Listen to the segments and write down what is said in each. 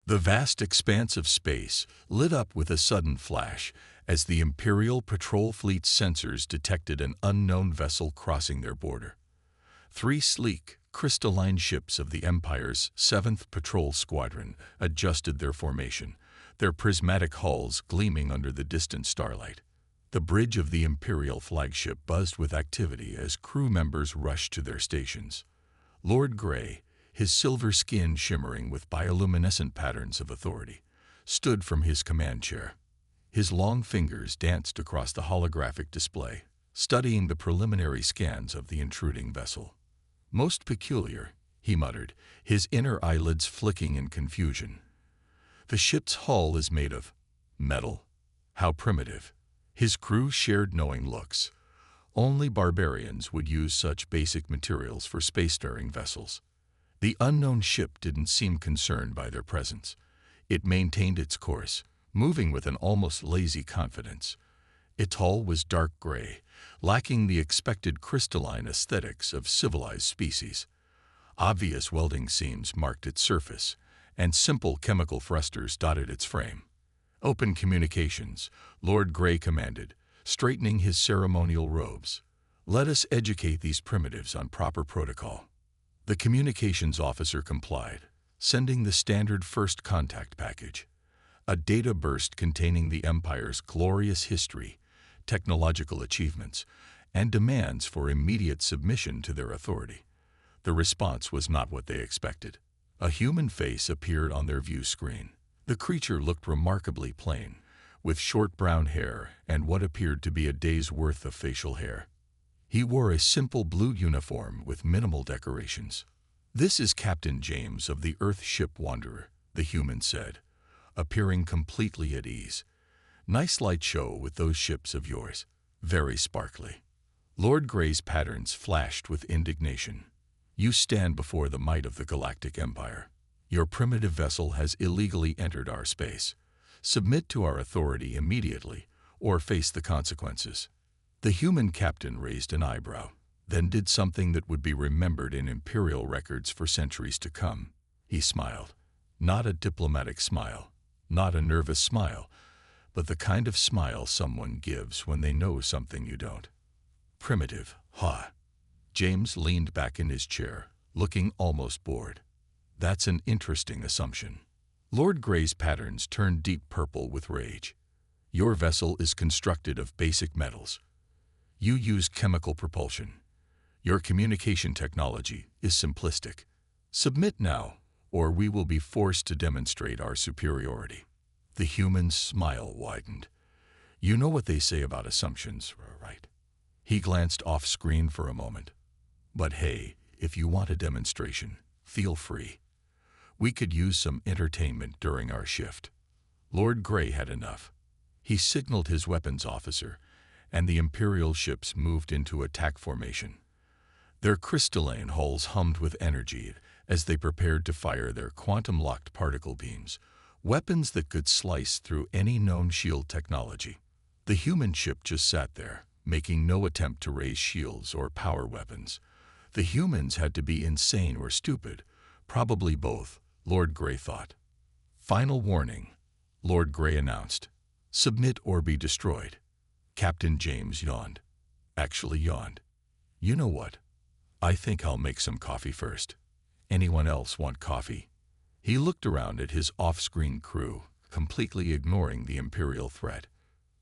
The vast expanse of space lit up with a sudden flash as the Imperial Patrol Fleet's sensors detected an unknown vessel crossing their border. Three sleek, crystalline ships of the Empire's 7th Patrol Squadron adjusted their formation, their prismatic hulls gleaming under the distant starlight. The bridge of the Imperial flagship buzzed with activity as crew members rushed to their stations. Lord Grey, his silver skin shimmering with bioluminescent patterns of authority, stood from his command chair. His long fingers danced across the holographic display, studying the preliminary scans of the intruding vessel. "Most peculiar," he muttered, his inner eyelids flicking in confusion. "The ship's hull is made of metal. How primitive." His crew shared knowing looks. Only barbarians would use such basic materials for spacefaring vessels. The unknown ship didn't seem concerned by their presence. It maintained its course, moving with an almost lazy confidence. Its hull was dark gray, lacking the expected crystalline aesthetics of civilized species. Obvious welding seams marked its surface, and simple chemical thrusters dotted its frame. "Open communications," Lord Grey commanded, straightening his ceremonial robes. "Let us educate these primitives on proper protocol." The communications officer complied, sending the standard first contact package, a data burst containing the Empire's glorious history, technological achievements, and demands for immediate submission to their authority. The response was not what they expected. A human face appeared on their view screen. The creature looked remarkably plain, with short brown hair and what appeared to be a day's worth of facial hair. He wore a simple blue uniform with minimal decorations. "This is Captain James of the Earth ship Wanderer," the human said, appearing completely at ease. "Nice light show with those ships of yours. Very sparkly." Lord Grey's patterns flashed with indignation. "You stand before the might of the Galactic Empire. Your primitive vessel has illegally entered our space. Submit to our authority immediately, or face the consequences." The human captain raised an eyebrow, then did something that would be remembered in Imperial records for centuries to come. He smiled. Not a diplomatic smile, not a nervous smile, but the kind of smile someone gives when they know something you don't. "Primitive, huh?" James leaned back in his chair, looking almost bored. "That's an interesting assumption." Lord Grey's patterns turned deep purple with rage. "Your vessel is constructed of basic metals. You use chemical propulsion. Your communication technology is simplistic. Submit now, or we will be forced to demonstrate our superiority." The human's smile widened. "You know what they say about assumptions, right?" He glanced off-screen for a moment. "But hey, if you want a demonstration, feel free. We could use some entertainment during our shift." Lord Grey had enough. He signaled his weapons officer, and the Imperial ships moved into attack formation. Their crystalline hulls hummed with energy as they prepared to fire their quantum-locked particle beams, weapons that could slice through any known shield technology. The human ship just sat there, making no attempt to raise shields or power weapons. The humans had to be insane or stupid, probably both, Lord Grey thought. "Final warning," Lord Grey announced. "Submit or be destroyed." Captain James yawned. Actually yawned. "You know what? I think I'll make some coffee first. Anyone else want coffee?" He looked around at his off-screen crew, completely ignoring the Imperial threat.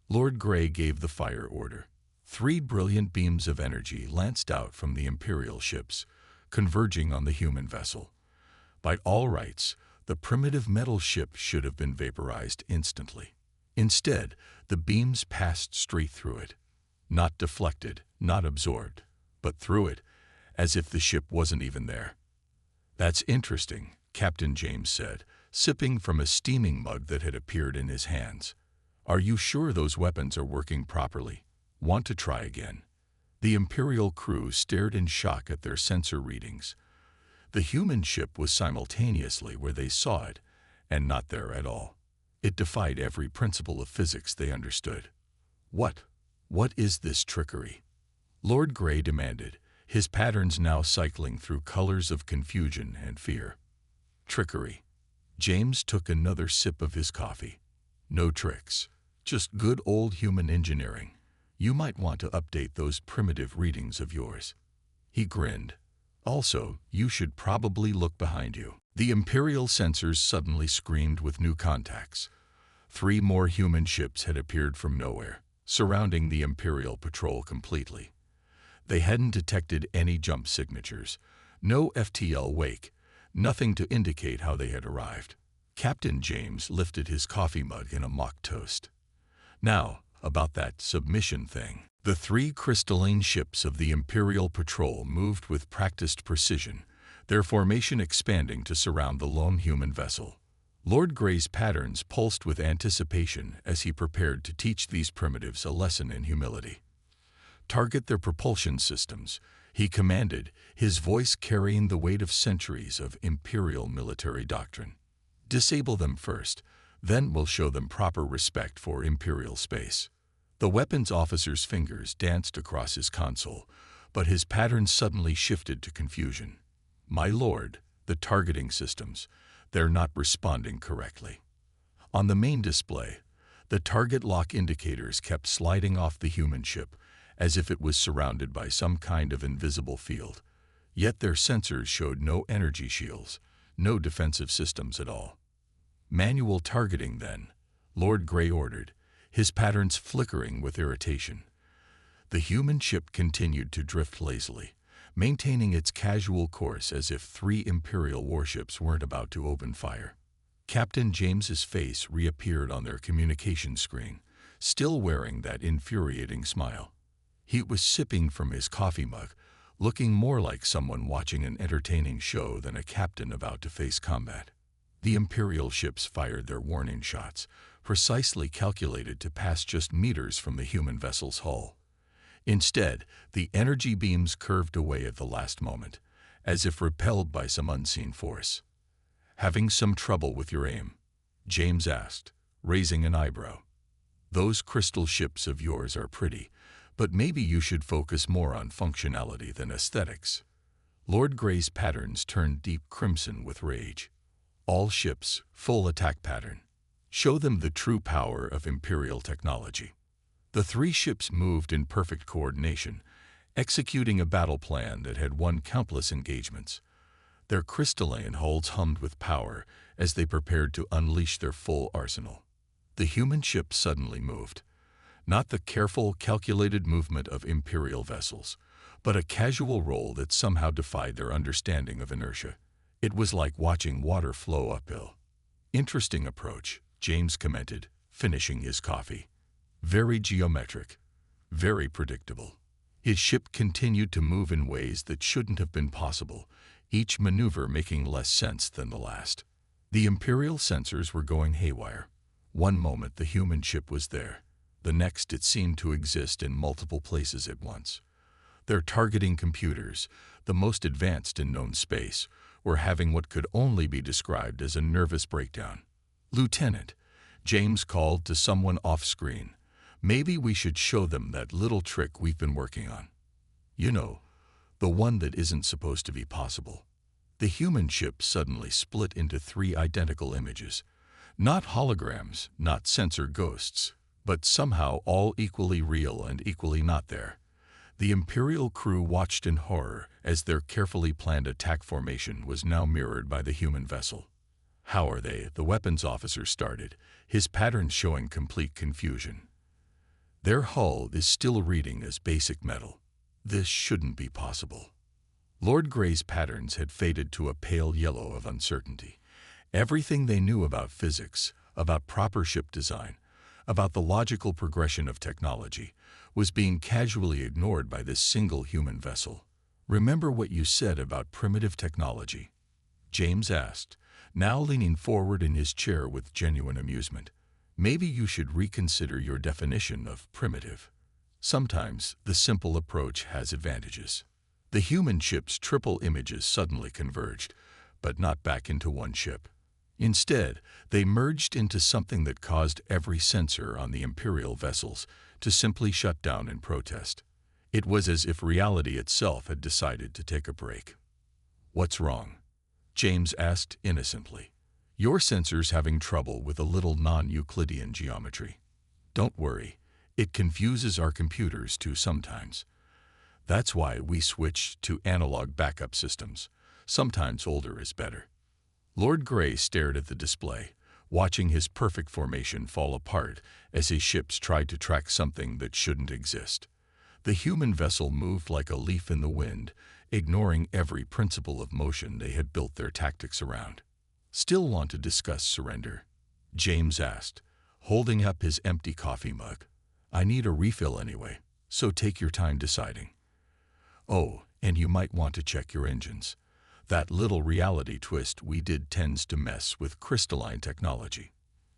Lord Grey gave the fire order. 3 brilliant beams of energy lanced out from the Imperial ships, converging on the human vessel. By all rights, the primitive metal ship should have been vaporized instantly. Instead, the beams passed straight through it. Not deflected, not absorbed, but through it, as if the ship wasn't even there. "That's interesting," Captain James said, sipping from a steaming mug that had appeared in his hands. "Are you sure those weapons are working properly? Want to try again?" The Imperial crew stared in shock at their sensor readings. The human ship was simultaneously where they saw it, and not there at all. It defied every principle of physics they understood. What is this trickery?" Lord Grey demanded, his patterns now cycling through colors of confusion and fear. "Trickery. James took another sip of his coffee. No tricks, just good old human engineering. You might want to update those primitive readings of yours. He grinned. Also, you should probably look behind you. The Imperial sensors suddenly screamed with new contacts. 3 more human ships had appeared from nowhere, surrounding the Imperial patrol completely. They hadn't detected any jump signatures, no FTL wake, nothing to indicate how they had arrived. Captain James lifted his coffee mug in a mock toast. Now, about that submission thing. The 3 crystalline ships of the Imperial patrol moved with practiced precision, their formation expanding to surround the lone human vessel. Lord Grey's patterns pulsed with anticipation as he prepared to teach these primitives a lesson in humility. Target their propulsion systems, he commanded, his voice carrying the weight of centuries of Imperial military doctrine. Disable them first, then we'll show them proper respect for Imperial space. The weapons officer's fingers danced across his console, but his pattern suddenly shifted to confusion. My lord, the targeting systems, they're not responding correctly. On the main display, the target lock indicators kept sliding off the human ship, as if it was surrounded by some kind of invisible field. Yet their sensors showed no energy shields, no defensive systems at all. Manual targeting then, Lord Grey ordered, his patterns flickering with irritation. The human ship continued to drift lazily, maintaining its casual course as if 3 Imperial warships weren't about to open fire. Captain James's face reappeared on their communication screen, still wearing that infuriating smile. He was sipping from his coffee mug, looking more like someone watching an entertaining show than a captain about to face combat. The Imperial ships fired their warning shots, precisely calculated to pass just meters from the human vessel's hull. Instead, the energy beams curved away at the last moment, as if repelled by some unseen force. Having some trouble with your aim? James asked, raising an eyebrow. Those crystal ships of yours are pretty, but maybe you should focus more on functionality than aesthetics. Lord Grey's patterns turned deep crimson with rage. All ships, full attack pattern. Show them the true power of Imperial technology. The 3 ships moved in perfect coordination, executing a battle plan that had won countless engagements. Their crystalline hulls hummed with power as they prepared to unleash their full arsenal. The human ship suddenly moved. Not the careful, calculated movement of Imperial vessels, but a casual roll that somehow defied their understanding of inertia. It was like watching water flow uphill. Interesting approach, James commented, finishing his coffee. Very geometric, very predictable. His ship continued to move in ways that shouldn't have been possible, each maneuver making less sense than the last. The Imperial sensors were going haywire. One moment the human ship was there. The next it seemed to exist in multiple places at once. Their targeting computers, the most advanced in known space, were having what could only be described as a nervous breakdown. Lieutenant, James called to someone off-screen. Maybe we should show them that little trick we've been working on. You know, the one that isn't supposed to be possible. The human ship suddenly split into 3 identical images. Not holograms, not sensor ghosts, but somehow all equally real and equally not there. The Imperial crew watched in horror as their carefully planned attack formation was now mirrored by the human vessel. How are they? The weapons officer started, his patterns showing complete confusion. Their hull is still reading as basic metal. This shouldn't be possible. Lord Grey's patterns had faded to a pale yellow of uncertainty. Everything they knew about physics, about proper ship design, about the logical progression of technology, was being casually ignored by this single human vessel. Remember what you said about primitive technology? James asked, now leaning forward in his chair with genuine amusement. Maybe you should reconsider your definition of primitive. Sometimes the simple approach has advantages. The human ship's triple images suddenly converged, but not back into one ship. Instead, they merged into something that caused every sensor on the Imperial vessels to simply shut down in protest. It was as if reality itself had decided to take a break. What's wrong? James asked innocently. Your sensor's having trouble with a little non-Euclidean geometry. Don't worry, it confuses our computers too sometimes. That's why we switch to analog backup systems. Sometimes older is better. Lord Grey stared at the display, watching his perfect formation fall apart as his ships tried to track something that shouldn't exist. The human vessel moved like a leaf in the wind, ignoring every principle of motion they had built their tactics around. "Still want to discuss surrender?" James asked, holding up his empty coffee mug. "I need a refill anyway, so take your time deciding. Oh, and you might want to check your engines. That little reality twist we did tends to mess with crystalline technology.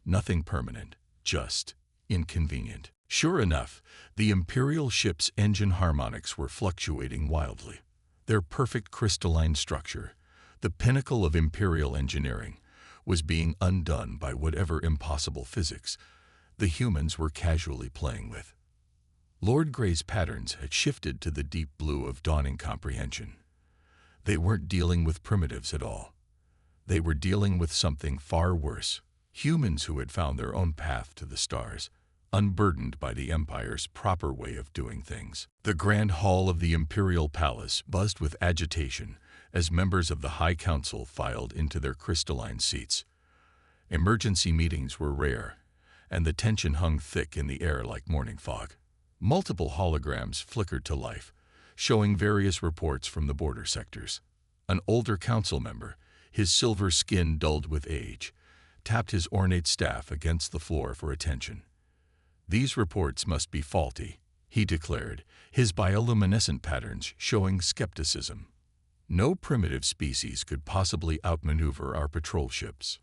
Nothing permanent, just inconvenient." Sure enough, the Imperial ship's engine harmonics were fluctuating wildly. Their perfect crystalline structure, the pinnacle of Imperial engineering, was being undone by whatever impossible physics the humans were casually playing with. Lord Grey's patterns had shifted to the deep blue of dawning comprehension. They weren't dealing with primitives at all. They were dealing with something far worse, humans who had found their own path to the stars, unburdened by the Empire's proper way of doing things. The grand hall of the Imperial Palace buzzed with agitation as members of the High Council filed into their crystalline seats. Emergency meetings were rare, and the tension hung thick in the air like morning fog. Multiple holograms flickered to life, showing various reports from the border sectors. An older council member, his silver skin dulled with age, tapped his ornate staff against the floor for attention. "These reports must be faulty," he declared, his bioluminescent patterns showing skepticism. "No primitive species could possibly outmaneuver our patrol ships."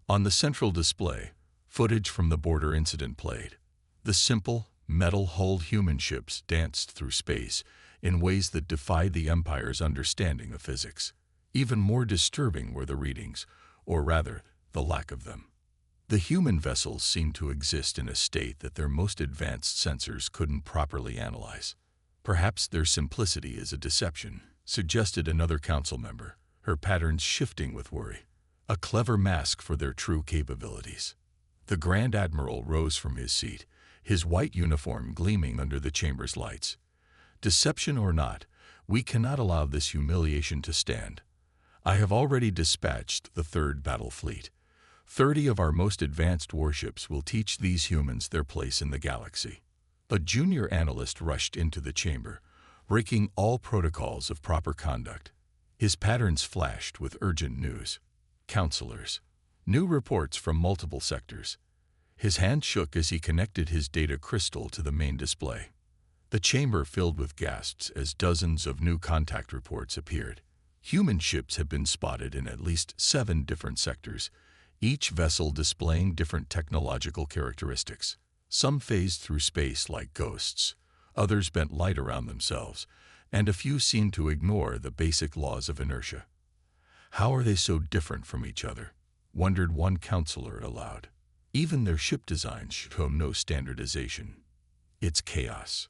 On the central display, footage from the border incident played. The simple, metal-hulled human ships danced through space in ways that defied the Empire's understanding of physics. Even more disturbing were the readings, or rather, the lack of them. The human vessels seemed to exist in a state that their most advanced sensors couldn't properly analyze. "Perhaps their simplicity is a deception," suggested another council member, her patterns shifting with worry. "A clever mask for their true capabilities." The Grand Admiral rose from his seat, his white uniform gleaming under the chamber's lights. "Deception or not, we cannot allow this humiliation to stand. I have already dispatched the 3rd Battle Fleet. 30 of our most advanced warships will teach these humans their place in the galaxy." A junior analyst rushed into the chamber, breaking all protocols of proper conduct. His patterns flashed with urgent news. "Counselors, new reports from multiple sectors." His hand shook as he connected his data crystal to the main display. The chamber filled with gasps as dozens of new contact reports appeared. Human ships had been spotted in at least 7 different sectors, each vessel displaying different technological characteristics. Some phased through space like ghosts, others bent light around themselves, and a few seemed to ignore the basic laws of inertia. "How are they so different from each other?" wondered one counselor aloud. "Even their ship designs show no standardization. It's chaos."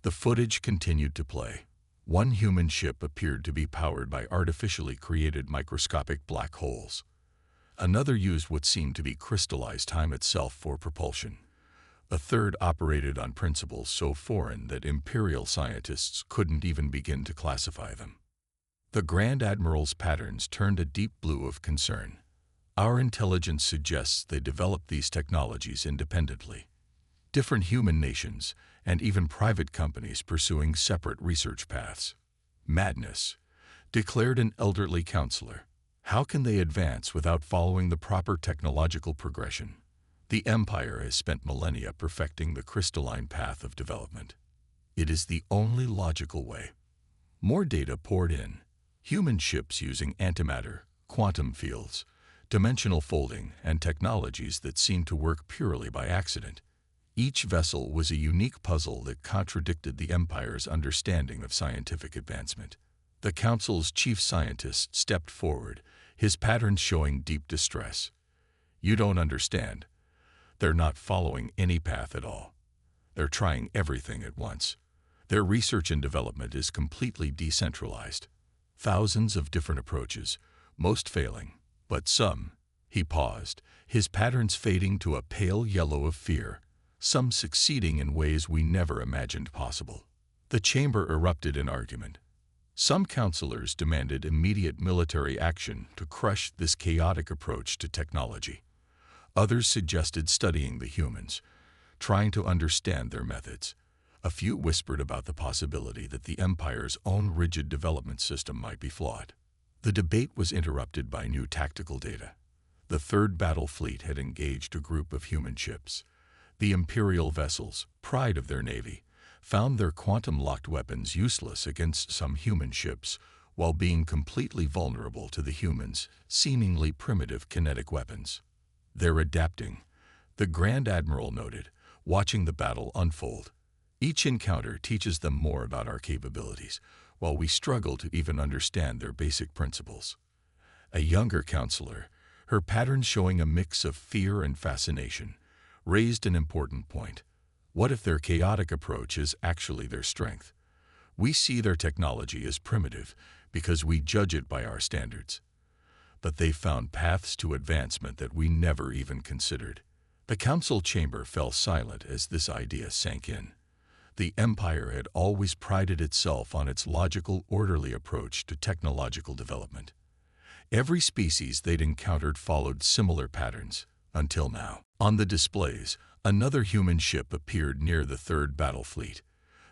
The footage continued to play. One human ship appeared to be powered by artificially created microscopic black holes. Another used what seemed to be crystallized time itself for propulsion. A third operated on principles so foreign that Imperial scientists couldn't even begin to classify them. The Grand Admiral's patterns turned a deep blue of concern. "Our intelligence suggests they developed these technologies independently. Different human nations, and even private companies pursuing separate research paths." "Madness," declared an elderly counselor. "How can they advance without following the proper technological progression? The Empire has spent millennia perfecting the crystalline path of development. It is the only logical way." More data poured in. Human ships using antimatter, quantum fields, dimensional folding, and technologies that seemed to work purely by accident. Each vessel was a unique puzzle that contradicted the Empire's understanding of scientific advancement. The Council's chief scientist stepped forward, his patterns showing deep distress. "You don't understand. They're not following any path at all. They're trying everything at once. Their research and development is completely decentralized. Thousands of different approaches, most failing, but some," He paused, his patterns fading to a pale yellow of fear, some succeeding in ways we never imagined possible. The chamber erupted in argument. Some counselors demanded immediate military action to crush this chaotic approach to technology. Others suggested studying the humans, trying to understand their methods. A few whispered about the possibility that the Empire's own rigid development system might be flawed. The debate was interrupted by new tactical data. The Third Battle Fleet had engaged a group of human ships. The Imperial vessels, pride of their navy, found their quantum-locked weapons useless against some human ships, while being completely vulnerable to the humans' seemingly primitive kinetic weapons. "They're adapting," the Grand Admiral noted, watching the battle unfold. "Each encounter teaches them more about our capabilities, while we struggle to even understand their basic principles." A younger counselor, her patterns showing a mix of fear and fascination, raised an important point. What if their chaotic approach is actually their strength? We see their technology as primitive because we judge it by our standards. But they found paths to advancement that we never even considered. The council chamber fell silent as this idea sank in. The Empire had always prided itself on its logical, orderly approach to technological development. Every species they'd encountered followed similar patterns, until now. On the displays, another human ship appeared near the Third Battle Fleet.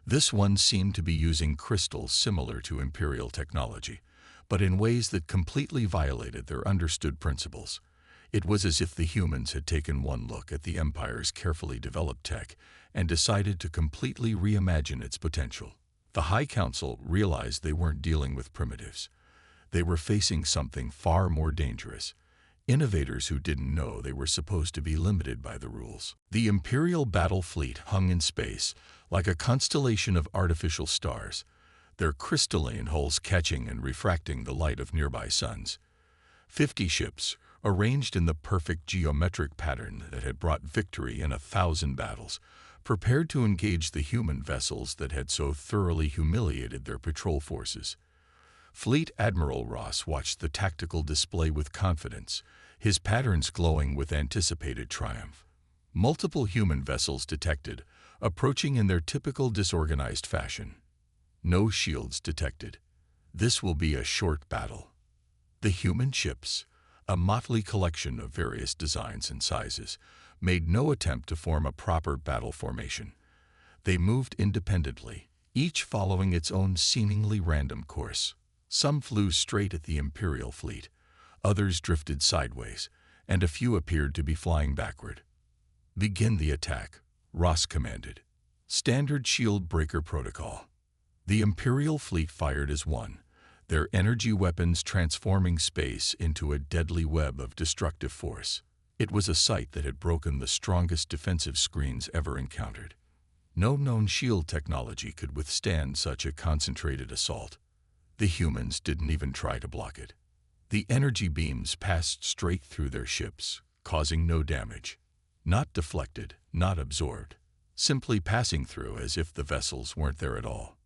This one seemed to be using crystals similar to Imperial technology, but in ways that completely violated their understood principles. It was as if the humans had taken one look at the Empire's carefully developed tech and decided to completely reimagine its potential. The High Council realized they weren't dealing with primitives. They were facing something far more dangerous. Innovators who didn't know they were supposed to be limited by the rules. The Imperial battle fleet hung in space like a constellation of artificial stars, their crystalline hulls catching and refracting the light of nearby suns. 50 ships, arranged in the perfect geometric pattern that had brought victory in 1,000 battles, prepared to engage the human vessels that had so thoroughly humiliated their patrol forces. Fleet Admiral Ross watched the tactical display with confidence, his patterns glowing with anticipated triumph. Multiple human vessels detected, approaching in their typical disorganized fashion. No shields detected. This will be a short battle. The human ships, a motley collection of various designs and sizes, made no attempt to form a proper battle formation. They moved independently, each following its own seemingly random course. Some flew straight at the Imperial fleet, others drifted sideways, and a few appeared to be flying backward. "Begin the attack," Ross commanded. Standard shield breaker protocol. The Imperial fleet fired as one, their energy weapons transforming space into a deadly web of destructive force. It was a sight that had broken the strongest defensive screens ever encountered. No known shield technology could withstand such a concentrated assault. The humans didn't even try to block it. The energy beams passed straight through their ships, causing no damage. Not deflected, not absorbed, simply passing through as if the vessels weren't there at all.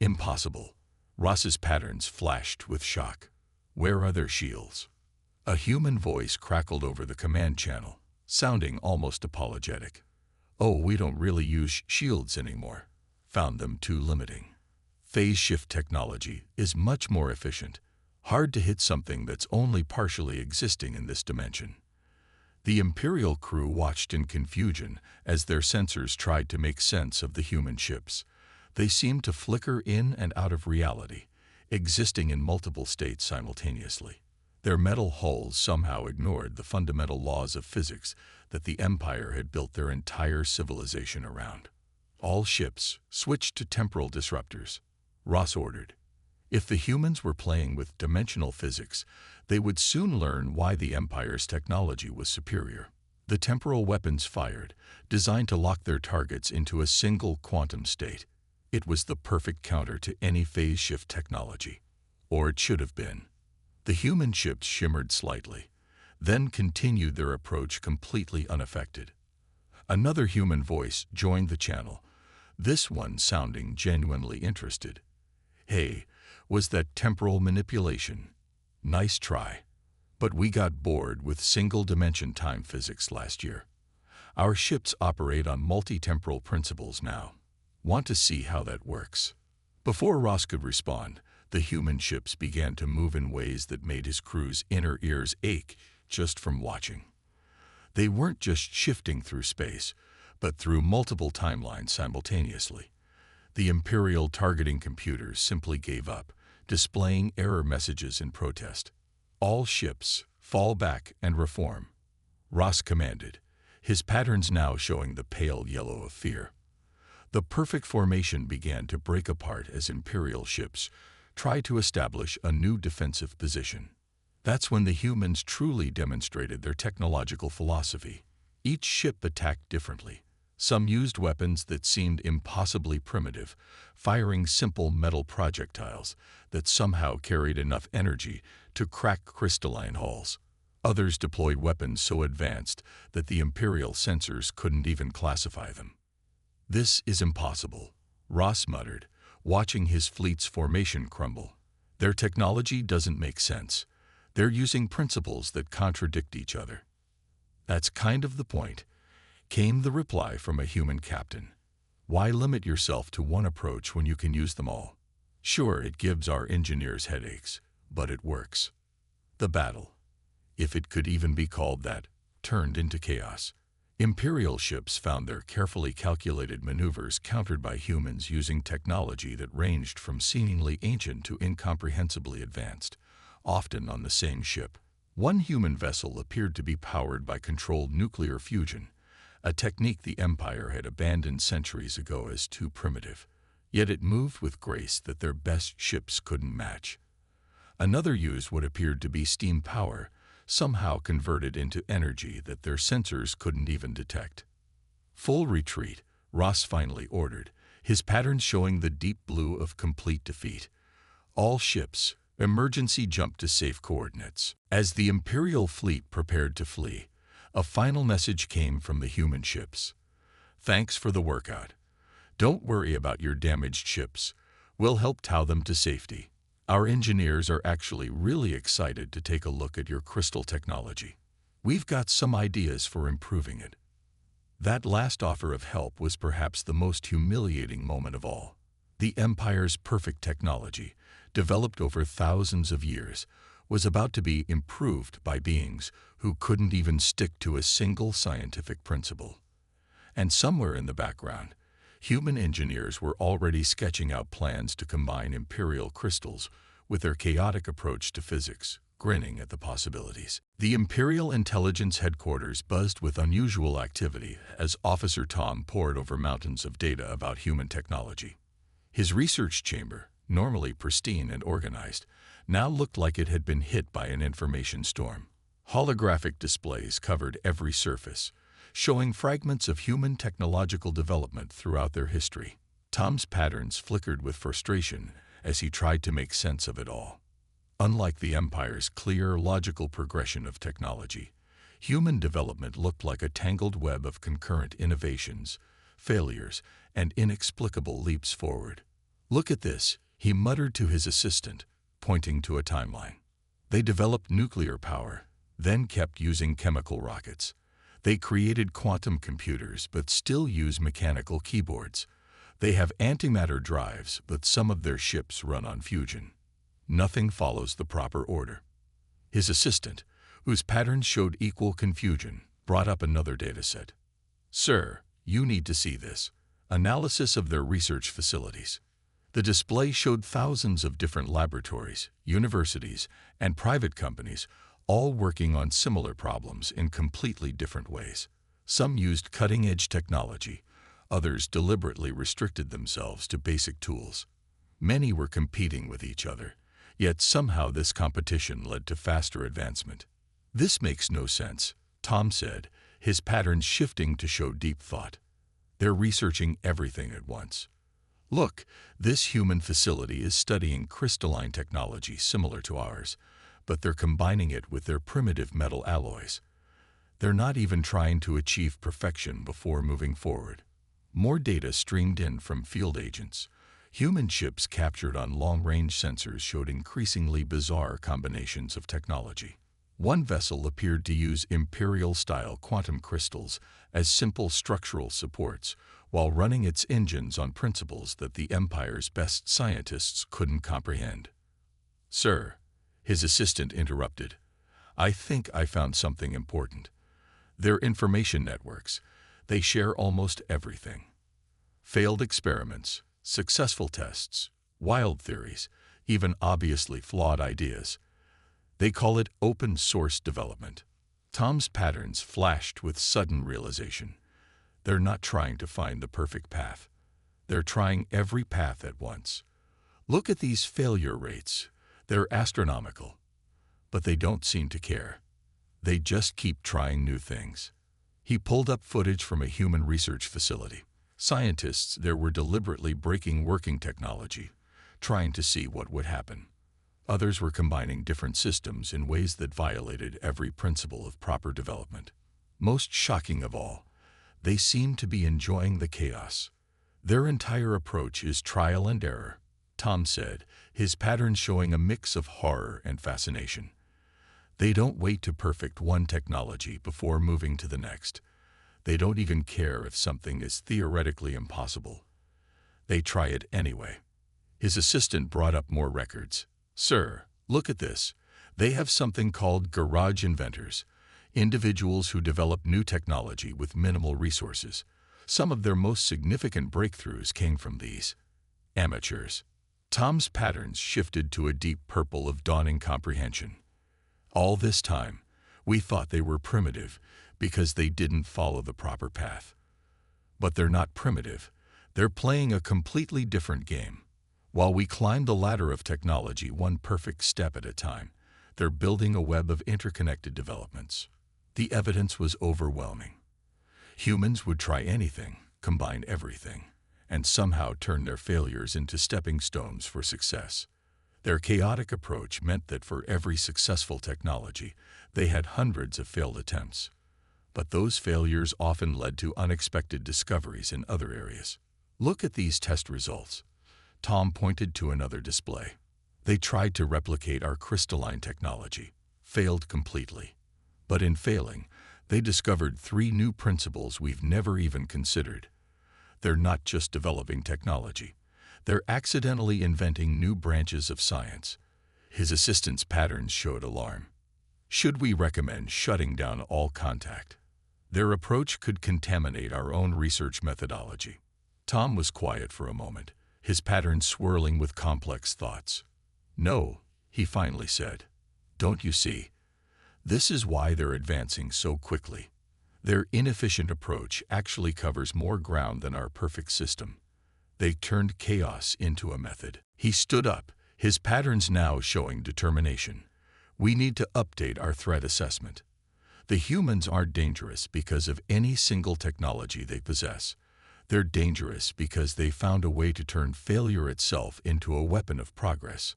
Impossible. Ross's patterns flashed with shock. Where are their shields? A human voice crackled over the command channel, sounding almost apologetic. "Oh, we don't really use shields anymore. Found them too limiting. Phase shift technology is much more efficient. Hard to hit something that's only partially existing in this dimension." The Imperial crew watched in confusion as their sensors tried to make sense of the human ships. They seemed to flicker in and out of reality, existing in multiple states simultaneously. Their metal hulls somehow ignored the fundamental laws of physics that the Empire had built their entire civilization around. All ships switched to temporal disruptors, Ross ordered. If the humans were playing with dimensional physics, they would soon learn why the Empire's technology was superior. The temporal weapons fired, designed to lock their targets into a single quantum state. It was the perfect counter to any phase shift technology. Or it should have been. The human ships shimmered slightly, then continued their approach completely unaffected. Another human voice joined the channel, this one sounding genuinely interested. "Hey, was that temporal manipulation? Nice try." But we got bored with single-dimension time physics last year. Our ships operate on multi-temporal principles now. Want to see how that works?" Before Ross could respond, the human ships began to move in ways that made his crew's inner ears ache just from watching. They weren't just shifting through space, but through multiple timelines simultaneously. The Imperial targeting computers simply gave up, displaying error messages in protest. "All ships, fall back and reform," Ross commanded, his patterns now showing the pale yellow of fear. The perfect formation began to break apart as Imperial ships tried to establish a new defensive position. That's when the humans truly demonstrated their technological philosophy. Each ship attacked differently. Some used weapons that seemed impossibly primitive, firing simple metal projectiles that somehow carried enough energy to crack crystalline hulls. Others deployed weapons so advanced that the Imperial sensors couldn't even classify them. "This is impossible," Ross muttered, watching his fleet's formation crumble. "Their technology doesn't make sense. They're using principles that contradict each other." "That's kind of the point," came the reply from a human captain. "Why limit yourself to one approach when you can use them all? Sure, it gives our engineers headaches, but it works." The battle, if it could even be called that, turned into chaos. Imperial ships found their carefully calculated maneuvers countered by humans using technology that ranged from seemingly ancient to incomprehensibly advanced, often on the same ship. One human vessel appeared to be powered by controlled nuclear fusion, a technique the Empire had abandoned centuries ago as too primitive. Yet it moved with grace that their best ships couldn't match. Another used what appeared to be steam power, somehow converted into energy that their sensors couldn't even detect. "Full retreat," Ross finally ordered, his patterns showing the deep blue of complete defeat. "All ships, emergency jump to safe coordinates." As the Imperial fleet prepared to flee, a final message came from the human ships. "Thanks for the workout. Don't worry about your damaged ships. We'll help tow them to safety. Our engineers are actually really excited to take a look at your crystal technology. We've got some ideas for improving it." That last offer of help was perhaps the most humiliating moment of all. The Empire's perfect technology, developed over thousands of years, was about to be improved by beings who couldn't even stick to a single scientific principle. And somewhere in the background, human engineers were already sketching out plans to combine Imperial crystals with their chaotic approach to physics, grinning at the possibilities. The Imperial Intelligence Headquarters buzzed with unusual activity as Officer Tom pored over mountains of data about human technology. His research chamber, normally pristine and organized, now looked like it had been hit by an information storm. Holographic displays covered every surface, showing fragments of human technological development throughout their history. Tom's patterns flickered with frustration as he tried to make sense of it all. Unlike the Empire's clear, logical progression of technology, human development looked like a tangled web of concurrent innovations, failures, and inexplicable leaps forward. "Look at this," he muttered to his assistant, pointing to a timeline. "They developed nuclear power, then kept using chemical rockets. They created quantum computers but still use mechanical keyboards. They have antimatter drives, but some of their ships run on fusion. Nothing follows the proper order." His assistant, whose patterns showed equal confusion, brought up another dataset. "Sir, you need to see this. Analysis of their research facilities." The display showed thousands of different laboratories, universities, and private companies, all working on similar problems in completely different ways. Some used cutting-edge technology, others deliberately restricted themselves to basic tools. Many were competing with each other, yet somehow this competition led to faster advancement. "This makes no sense," Tom said, his patterns shifting to show deep thought. "They're researching everything at once. Look, this human facility is studying crystalline technology similar to ours, but they're combining it with their primitive metal alloys. They're not even trying to achieve perfection before moving forward." More data streamed in from field agents. Human ships captured on long-range sensors showed increasingly bizarre combinations of technology. One vessel appeared to use Imperial-style quantum crystals as simple structural supports while running its engines on principles that the Empire's best scientists couldn't comprehend. "Sir," his assistant interrupted, "I think I found something important. They're information networks. They share almost everything. Failed experiments, successful tests, wild theories, even obviously flawed ideas. They call it open source development." Tom's patterns flashed with sudden realization. They're not trying to find the perfect path. They're trying every path at once. Look at these failure rates. They're astronomical. But they don't seem to care. They just keep trying new things. He pulled up footage from a human research facility. Scientists there were deliberately breaking working technology, trying to see what would happen. Others were combining different systems in ways that violated every principle of proper development. Most shocking of all, they seem to be enjoying the chaos. Their entire approach is trial and error, Tom said, his patterns showing a mix of horror and fascination. They don't wait to perfect one technology before moving to the next. They don't even care if something is theoretically impossible. They try it anyway. His assistant brought up more records. "Sir, look at this. They have something called garage inventors, individuals who develop new technology with minimal resources. Some of their most significant breakthroughs came from these amateurs." Tom's patterns shifted to a deep purple of dawning comprehension. All this time, we thought they were primitive because they didn't follow the proper path. But they're not primitive. They're playing a completely different game. While we climb the ladder of technology one perfect step at a time, they're building a web of interconnected developments. The evidence was overwhelming. Humans would try anything, combine everything, and somehow turn their failures into stepping stones for success. Their chaotic approach meant that for every successful technology, they had hundreds of failed attempts. But those failures often led to unexpected discoveries in other areas. "Look at these test results." Tom pointed to another display. "They tried to replicate our crystalline technology, failed completely. But in failing, they discovered 3 new principles we've never even considered. They're not just developing technology. They're accidentally inventing new branches of science." His assistant's patterns showed alarm. "Should we recommend shutting down all contact? Their approach could contaminate our own research methodology." Tom was quiet for a moment, his patterns swirling with complex thoughts. "No," he finally said. "Don't you see? This is why they're advancing so quickly. Their inefficient approach actually covers more ground than our perfect system. They turned chaos into a method." He stood up, his patterns now showing determination. "We need to update our threat assessment. The humans aren't dangerous because of any single technology they possess. They're dangerous because they found a way to turn failure itself into a weapon of progress."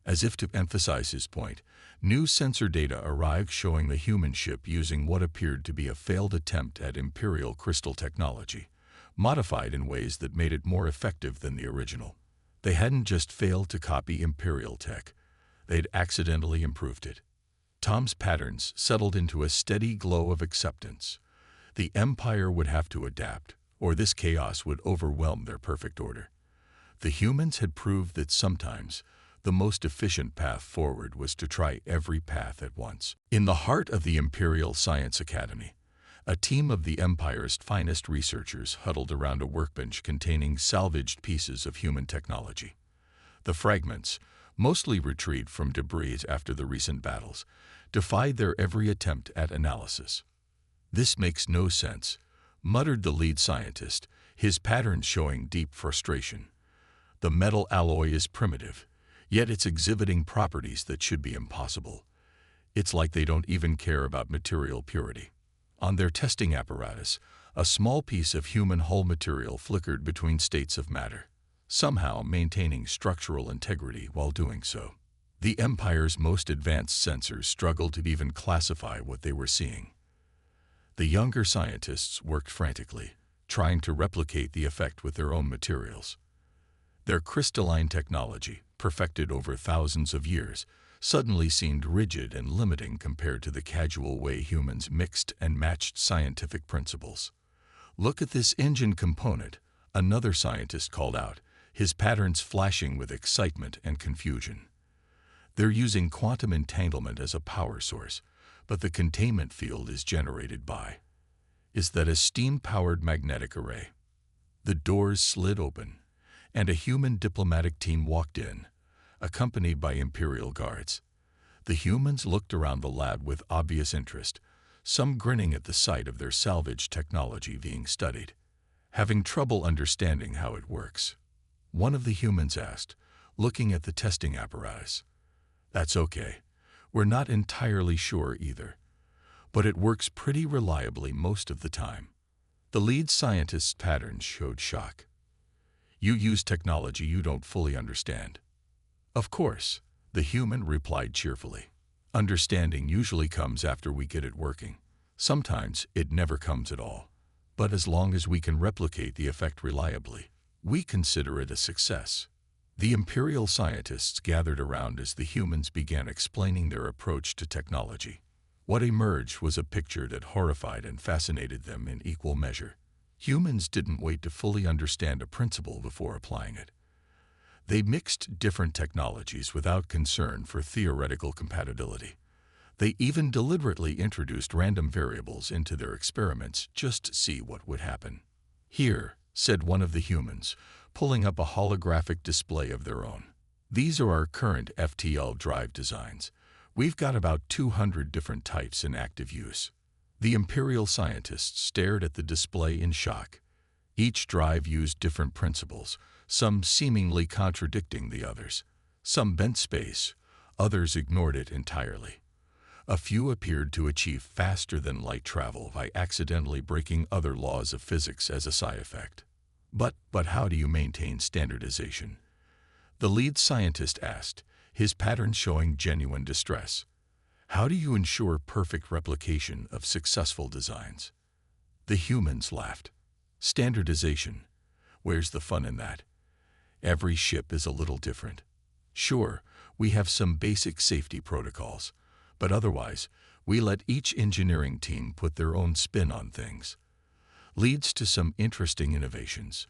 As if to emphasize his point, new sensor data arrived showing the human ship using what appeared to be a failed attempt at Imperial crystal technology, modified in ways that made it more effective than the original. They hadn't just failed to copy Imperial tech, they'd accidentally improved it. Tom's patterns settled into a steady glow of acceptance. The Empire would have to adapt, or this chaos would overwhelm their perfect order. The humans had proved that sometimes the most efficient path forward was to try every path at once. In the heart of the Imperial Science Academy, a team of the Empire's finest researchers huddled around a workbench containing salvaged pieces of human technology. The fragments, mostly retrieved from debris after the recent battles, defied their every attempt at analysis. "This makes no sense," muttered the lead scientist, his patterns showing deep frustration. "The metal alloy is primitive, yet it's exhibiting properties that should be impossible. It's like they don't even care about material purity." On their testing apparatus, a small piece of human hull material flickered between states of matter, somehow maintaining structural integrity while doing so. The Empire's most advanced sensors struggled to even classify what they were seeing. The younger scientists worked frantically, trying to replicate the effect with their own materials. Their crystalline technology, perfected over thousands of years, suddenly seemed rigid and limiting compared to the casual way humans mixed and matched scientific principles. "Look at this engine component," another scientist called out, his patterns flashing with excitement and confusion. "They're using quantum entanglement as a power source, but the containment field is generated by... Is that a steam-powered magnetic array?" The doors slid open, and a human diplomatic team walked in, accompanied by Imperial guards. The humans looked around the lab with obvious interest, some grinning at the sight of their salvage technology being studied, having trouble understanding how it works. One of the humans asked, looking at the testing apparatus. "That's okay. We're not entirely sure either, but it works pretty reliably most of the time." The lead scientist's patterns showed shock. "You use technology you don't fully understand." "Of course," the human replied cheerfully. "Understanding usually comes after we get it working. Sometimes it never comes at all. But as long as we can replicate the effect reliably, we consider it a success." The Imperial scientists gathered around as the humans began explaining their approach to technology. What emerged was a picture that horrified and fascinated them in equal measure. Humans didn't wait to fully understand a principle before applying it. They mixed different technologies without concern for theoretical compatibility. They even deliberately introduced random variables into their experiments just to see what would happen. "Here," said one of the humans, pulling up a holographic display of their own. "These are our current FTL drive designs. We've got about 200 different types in active use." The Imperial scientists stared at the display in shock. Each drive used different principles, some seemingly contradicting the others. Some bent space, others ignored it entirely. A few appeared to achieve faster-than-light travel by accidentally breaking other laws of physics as a side effect. But how do you maintain standardization?" the lead scientist asked, his patterns showing genuine distress. "How do you ensure perfect replication of successful designs?" The humans laughed. "Standardization? Where's the fun in that? Every ship is a little different. Sure, we have some basic safety protocols, but otherwise, we let each engineering team put their own spin on things. Leads to some interesting innovations."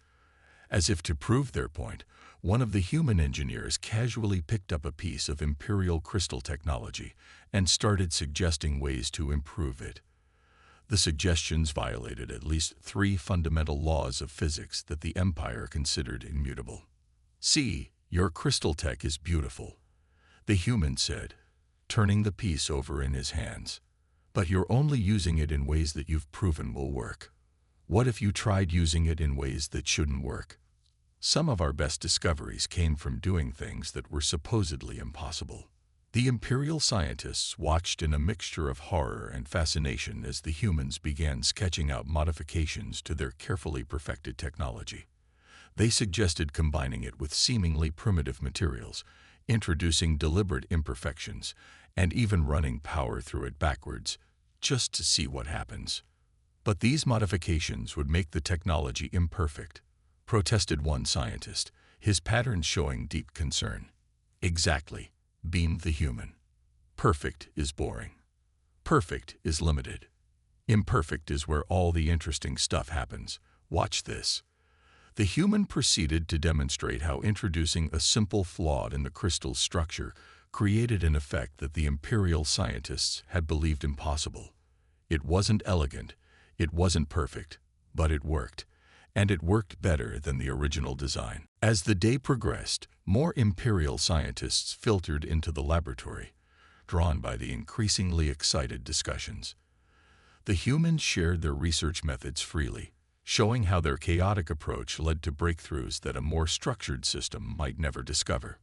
As if to prove their point, one of the human engineers casually picked up a piece of Imperial crystal technology and started suggesting ways to improve it. The suggestions violated at least 3 fundamental laws of physics that the Empire considered immutable. "See, your crystal tech is beautiful," the human said, turning the piece over in his hands. "But you're only using it in ways that you've proven will work. What if you tried using it in ways that shouldn't work?" Some of our best discoveries came from doing things that were supposedly impossible. The Imperial scientists watched in a mixture of horror and fascination as the humans began sketching out modifications to their carefully perfected technology. They suggested combining it with seemingly primitive materials, introducing deliberate imperfections, and even running power through it backwards, just to see what happens. "But these modifications would make the technology imperfect," protested one scientist, his patterns showing deep concern. "Exactly," beamed the human. "Perfect is boring. Perfect is limited. Imperfect is where all the interesting stuff happens. Watch this." The human proceeded to demonstrate how introducing a simple flaw in the crystal's structure created an effect that the Imperial scientists had believed impossible. It wasn't elegant, it wasn't perfect, but it worked. And it worked better than the original design. As the day progressed, more Imperial scientists filtered into the laboratory, drawn by the increasingly excited discussions. The humans shared their research methods freely, showing how their chaotic approach led to breakthroughs that a more structured system might never discover.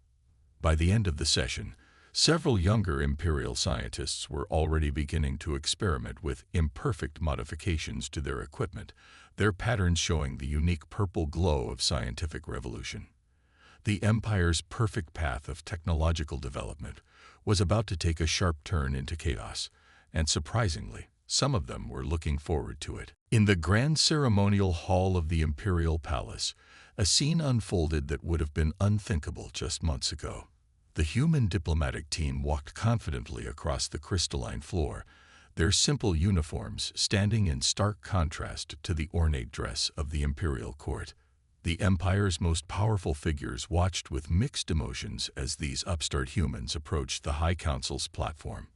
By the end of the session, several younger Imperial scientists were already beginning to experiment with imperfect modifications to their equipment, their patterns showing the unique purple glow of scientific revolution. The Empire's perfect path of technological development was about to take a sharp turn into chaos, and surprisingly, some of them were looking forward to it. In the grand ceremonial hall of the Imperial Palace, a scene unfolded that would have been unthinkable just months ago. The human diplomatic team walked confidently across the crystalline floor, their simple uniforms standing in stark contrast to the ornate dress of the imperial court. The Empire's most powerful figures watched with mixed emotions as these upstart humans approached the High Council's platform.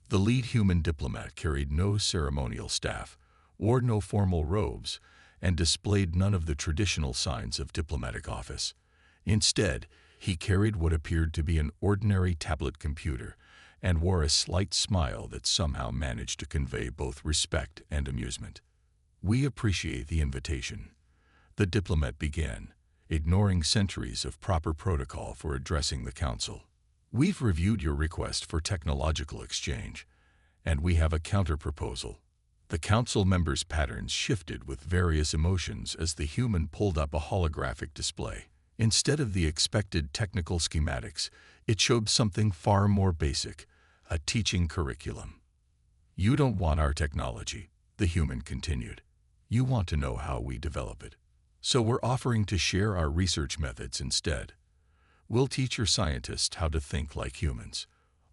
The lead human diplomat carried no ceremonial staff, wore no formal robes, and displayed none of the traditional signs of diplomatic office. Instead, he carried what appeared to be an ordinary tablet computer and wore a slight smile that somehow managed to convey both respect and amusement. "We appreciate the invitation," the diplomat began, ignoring centuries of proper protocol for addressing the council. "We've reviewed your request for technological exchange, and we have a counter-proposal." The council members' patterns shifted with various emotions as the human pulled up a holographic display. Instead of the expected technical schematics, it showed something far more basic, a teaching curriculum. "You don't want our technology," the human continued. "You want to know how we develop it. So we're offering to share our research methods instead. We'll teach your scientists how to think like humans."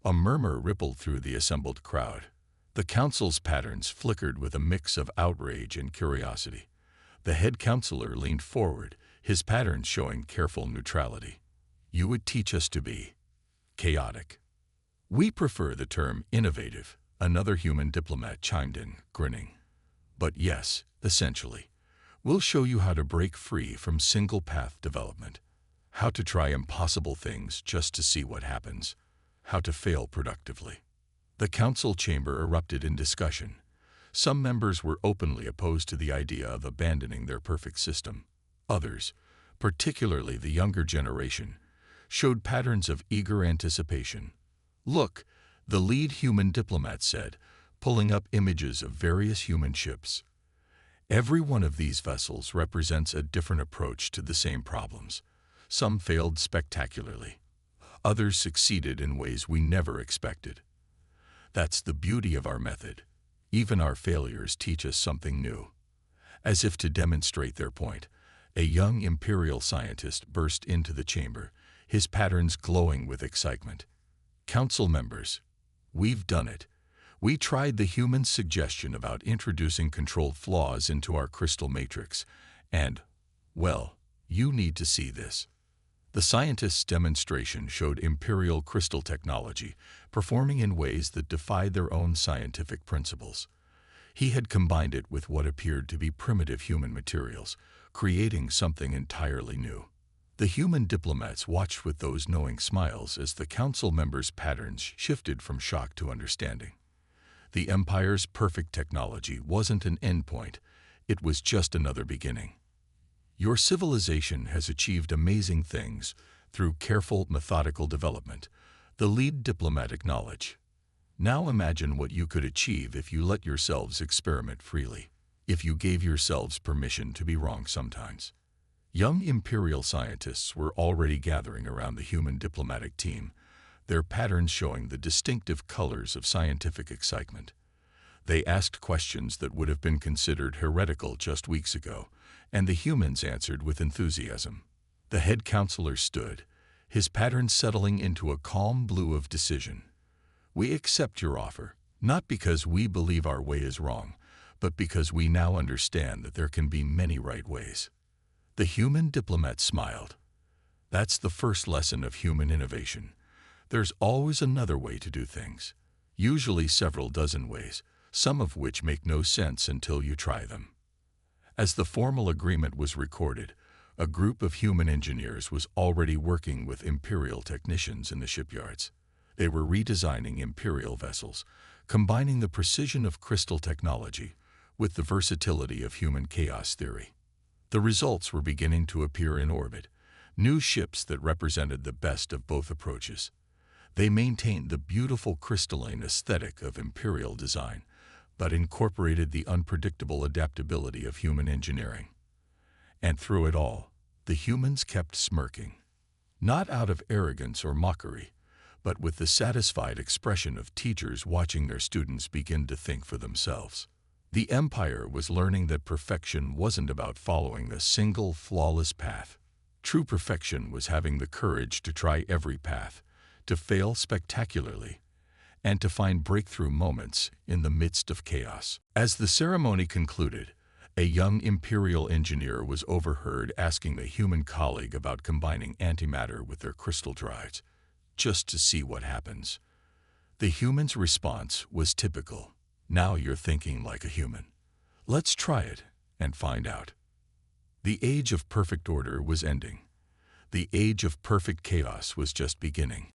A murmur rippled through the assembled crowd. The council's patterns flickered with a mix of outrage and curiosity. The head counselor leaned forward, his patterns showing careful neutrality. "You would teach us to be chaotic." "We prefer the term innovative," another human diplomat chimed in, grinning. "But yes, essentially. We'll show you how to break free from single-path development, how to try impossible things just to see what happens, how to fail productively." The council chamber erupted in discussion. Some members were openly opposed to the idea of abandoning their perfect system. Others, particularly the younger generation, showed patterns of eager anticipation. "Look," the lead human diplomat said, pulling up images of various human ships. "Every one of these vessels represents a different approach to the same problems. Some failed spectacularly. Others succeeded in ways we never expected. That's the beauty of our method. Even our failures teach us something new." As if to demonstrate their point, a young imperial scientist burst into the chamber, his patterns glowing with excitement. "Council members, we've done it. We tried the human suggestion about introducing controlled flaws into our crystal matrix, and, well, you need to see this." The scientist's demonstration showed imperial crystal technology performing in ways that defied their own scientific principles. He had combined it with what appeared to be primitive human materials, creating something entirely new. The human diplomats watched with those knowing smiles as the council members' patterns shifted from shock to understanding. The Empire's perfect technology wasn't an endpoint, it was just another beginning. "Your civilization has achieved amazing things through careful, methodical development," the lead diplomat acknowledged. "Now imagine what you could achieve if you let yourselves experiment freely, if you gave yourselves permission to be wrong sometimes." Young imperial scientists were already gathering around the human diplomatic team, their patterns showing the distinctive colors of scientific excitement. They asked questions that would have been considered heretical just weeks ago, and the humans answered with enthusiasm. The head counselor stood, his patterns settling into a calm blue of decision. "We accept your offer, not because we believe our way is wrong, but because we now understand that there can be many right ways." The human diplomat smiled. "That's the first lesson of human innovation. There's always another way to do things, usually several dozen ways, some of which make no sense until you try them." As the formal agreement was recorded, a group of human engineers was already working with imperial technicians in the shipyards. They were redesigning imperial vessels, combining the precision of crystal technology with the versatility of human chaos theory. The results were beginning to appear in orbit, new ships that represented the best of both approaches. They maintained the beautiful crystalline aesthetic of imperial design, but incorporated the unpredictable adaptability of human engineering. And through it all, the humans kept smirking. Not out of arrogance or mockery, but with the satisfied expression of teachers watching their students begin to think for themselves. The Empire was learning that perfection wasn't about following a single, flawless path. True perfection was having the courage to try every path, to fail spectacularly, and to find breakthrough moments in the midst of chaos. As the ceremony concluded, a young Imperial engineer was overheard asking a human colleague about combining antimatter with their crystal drives, just to see what happens. The human's response was typical. "Now you're thinking like a human. Let's try it and find out." The age of perfect order was ending. The age of perfect chaos was just beginning.